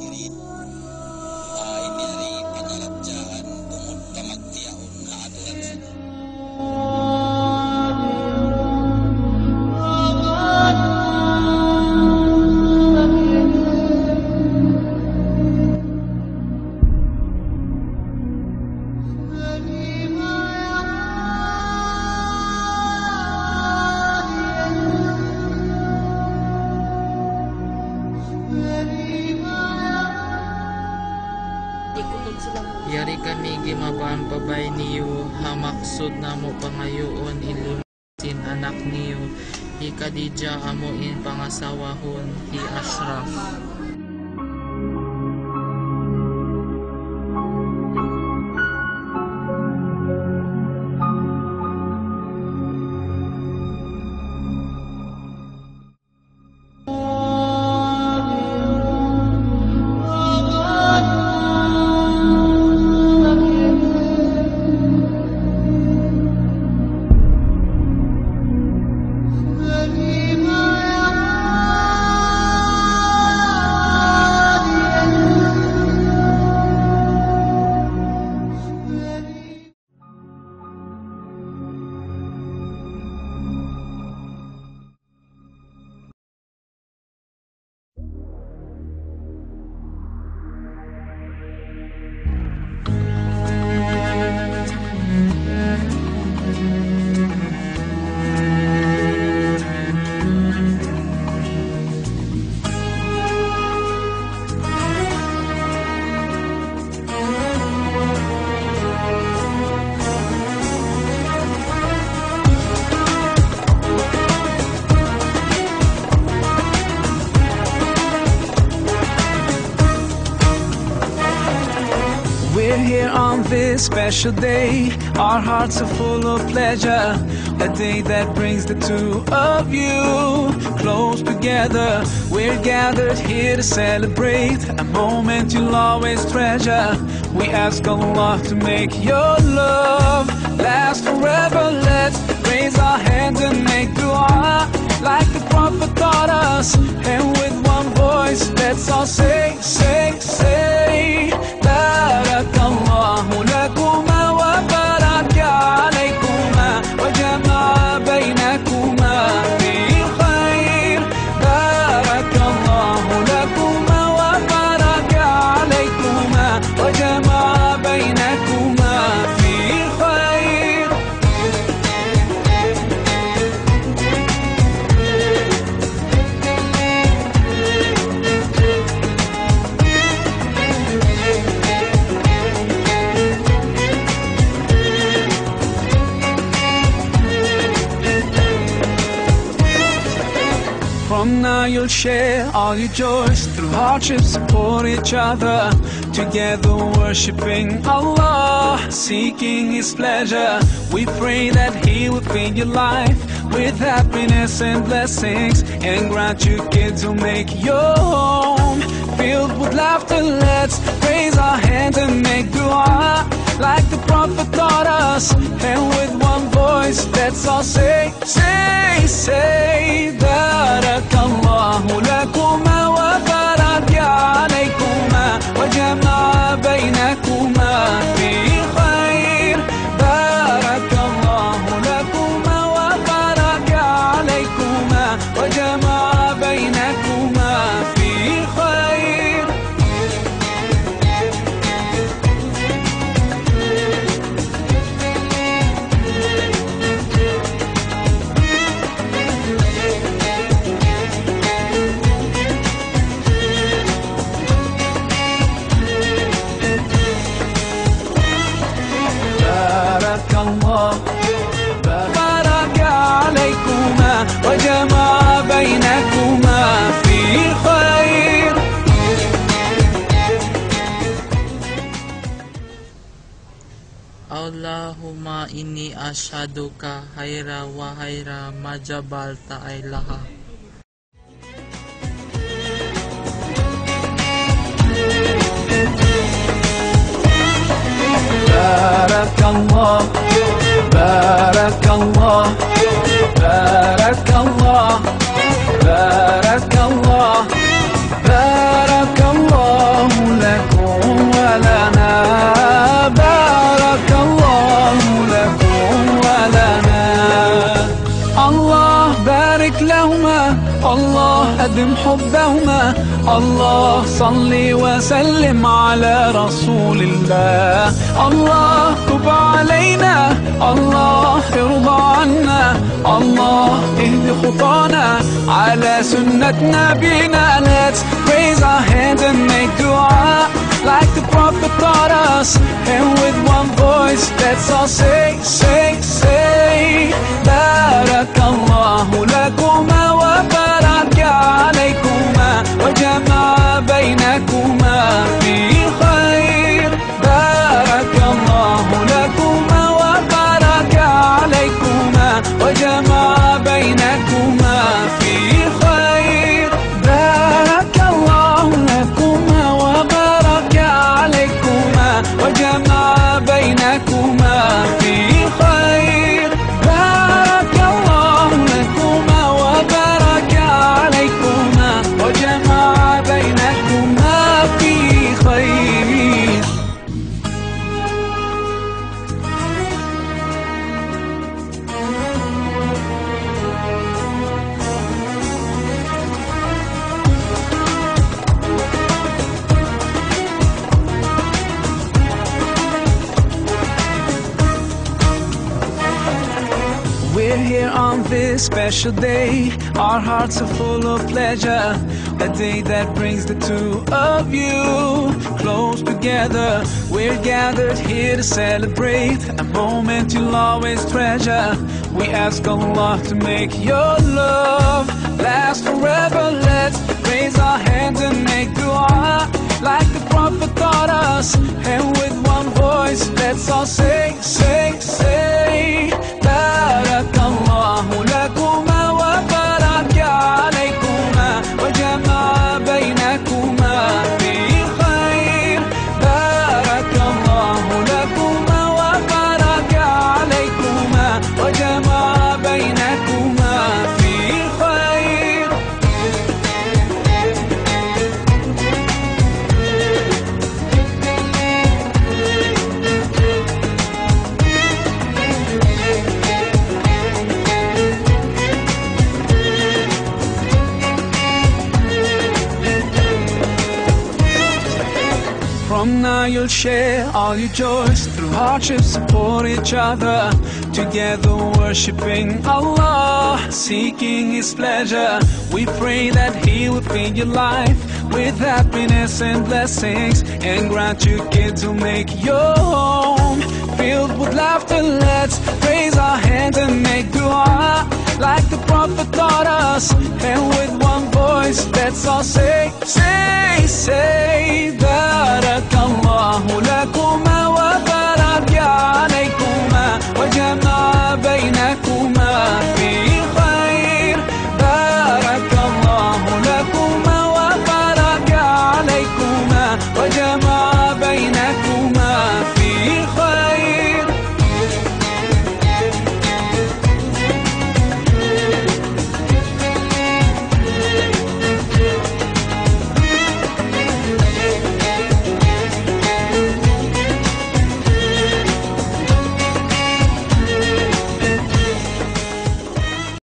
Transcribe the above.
sirin. Ini dari penyalahjaan umut tamat tiaun aturan sini. Yari kami gimabaan pabay niyo, hamaksod na mo pangayoon ilunasin anak niyo, hi Khadija amuin pangasawahon, hi Ashraf. We're here on this special day. Our hearts are full of pleasure. A day that brings the two of you close together. We're gathered here to celebrate a moment you'll always treasure. We ask Allah to make your love last forever. Let's raise our hands and make dua like the Prophet taught us. And with one voice, let's all say, say, say, Barakallahu lakuma wa baraka alaykuma wa jama'a baynakuma fi khair. Barakallahu lakuma wa baraka alaykuma wa jama'a baynakuma fi khair. From now you'll share all your joys, through hardships support each other, together worshiping Allah, seeking His pleasure. We pray that He will fill your life with happiness and blessings, and grant you kids who make your home filled with laughter. Let's raise our hands and make dua like the Prophet taught us. And with one voice, let's all say, say, say, Barakallahu lakuma wa baraka alaykuma wa jama'a baynakuma fi khair. Barakallahu lakuma wa baraka alaykuma wa jama'a baynakuma fi khair. Baraka alaykuma wa jama'a baynakuma fi khair. Allahumma inni ashaduka hayra wa hayra majabalta ay laha. Barakallah, Barakallah, Barakallah, Barakallah, Barakallah. بارك لهما، الله أدم حبهما، الله صلي وسلم على رسول الله. الله تب علينا، الله ارضى عنا، الله اهد خطانا على سنة نبينا. Let's raise our hands and make dua like the Prophet taught us, and with one voice let's all say, say, say بارك الله لكما وبارك عليكما وجمع بينكما في خير. بارك الله لكما وبارك عليكما وجمع بينكما في خير. بارك الله لكما وبارك عليكما وجمع بينكما في خير. بارك الله لكما وبارك عليكما وجمع بينكما في خير. We're here on this special day, our hearts are full of pleasure, a day that brings the two of you close together. We're gathered here to celebrate a moment you'll always treasure. We ask Allah to make your love last forever. Let's raise our hands and make dua like the Prophet taught us, and with one voice let's all say, say, say بارك الله لكما وبارك عليكما وجمع بينكما في خير. بارك الله لكما وبارك عليكما وجمع بينكما في خير. From now you'll share all your joys, through hardships support each other, together worshiping Allah, seeking His pleasure. We pray that He will fill your life with happiness and blessings, and grant you kids who make your home filled with laughter. Let's raise our hands and make dua like the Prophet taught us, and with one voice let's all say, say, say that